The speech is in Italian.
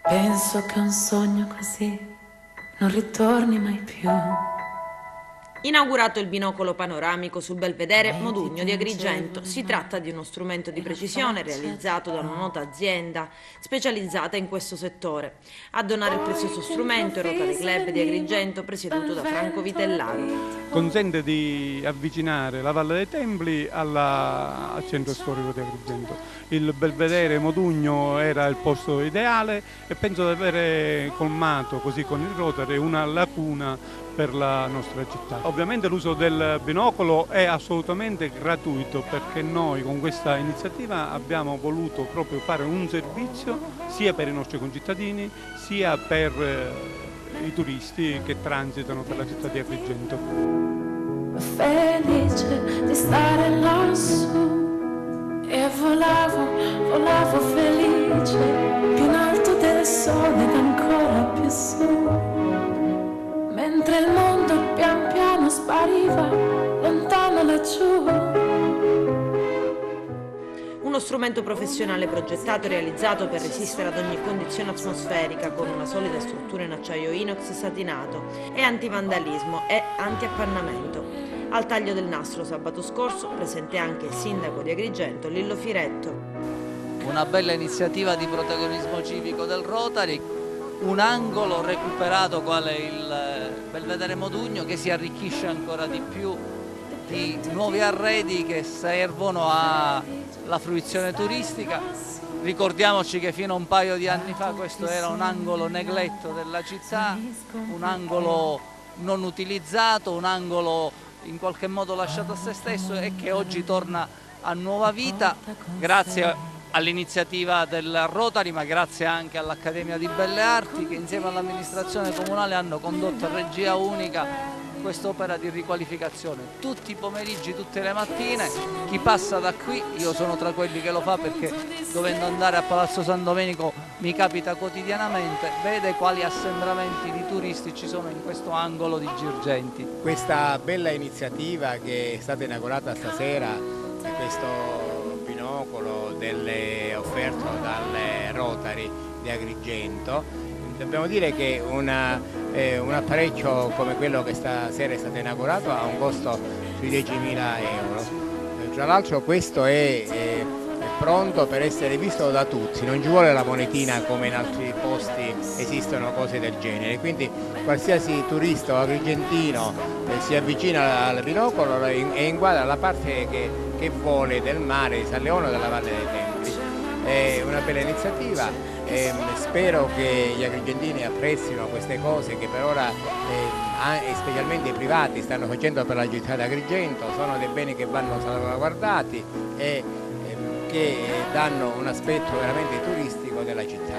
Penso che un sogno così non ritorni mai più. Inaugurato il binocolo panoramico sul belvedere Modugno di Agrigento, si tratta di uno strumento di precisione realizzato da una nota azienda specializzata in questo settore. A donare il prezioso strumento è il Rotary Club di Agrigento, presieduto da Franco Vitellaro. Consente di avvicinare la Valle dei Templi al centro storico di Agrigento. Il belvedere Modugno era il posto ideale e penso di avere colmato così con il Rotary una lacuna per la nostra città. Ovviamente l'uso del binocolo è assolutamente gratuito, perché noi con questa iniziativa abbiamo voluto proprio fare un servizio sia per i nostri concittadini sia per i turisti che transitano per la città di Agrigento. Felice di stare lassù e volavo felice, più in alto del sole ed ancora più su. Mentre il mondo pian piano spariva, lontano laggiù. Uno strumento professionale progettato e realizzato per resistere ad ogni condizione atmosferica, con una solida struttura in acciaio inox satinato, e antivandalismo e antiappannamento. Al taglio del nastro sabato scorso presente anche il sindaco di Agrigento, Lillo Firetto. Una bella iniziativa di protagonismo civico del Rotary, un angolo recuperato quale il belvedere Modugno, che si arricchisce ancora di più di nuovi arredi che servono alla fruizione turistica. Ricordiamoci che fino a un paio di anni fa questo era un angolo negletto della città, un angolo non utilizzato, un angolo in qualche modo lasciato a se stesso e che oggi torna a nuova vita grazie all'iniziativa del Rotary, ma grazie anche all'Accademia di Belle Arti, che insieme all'amministrazione comunale hanno condotto a regia unica quest'opera di riqualificazione. Tutti i pomeriggi, tutte le mattine, chi passa da qui, io sono tra quelli che lo fa perché dovendo andare a Palazzo San Domenico mi capita quotidianamente, vede quali assembramenti di turisti ci sono in questo angolo di Girgenti. Questa bella iniziativa che è stata inaugurata stasera, questo binocolo offerto dal Rotary di Agrigento, dobbiamo dire che un apparecchio come quello che stasera è stato inaugurato ha un costo sui 10.000 euro. Tra l'altro questo è pronto per essere visto da tutti, non ci vuole la monetina come in altri posti esistono cose del genere, quindi qualsiasi turista o agrigentino si avvicina al binocolo e inquadra la parte che vuole del mare di San Leone o della Valle dei Templi. È una bella iniziativa, spero che gli agrigentini apprezzino queste cose che per ora e specialmente i privati stanno facendo per la città di Agrigento. Sono dei beni che vanno salvaguardati e che danno un aspetto veramente turistico della città.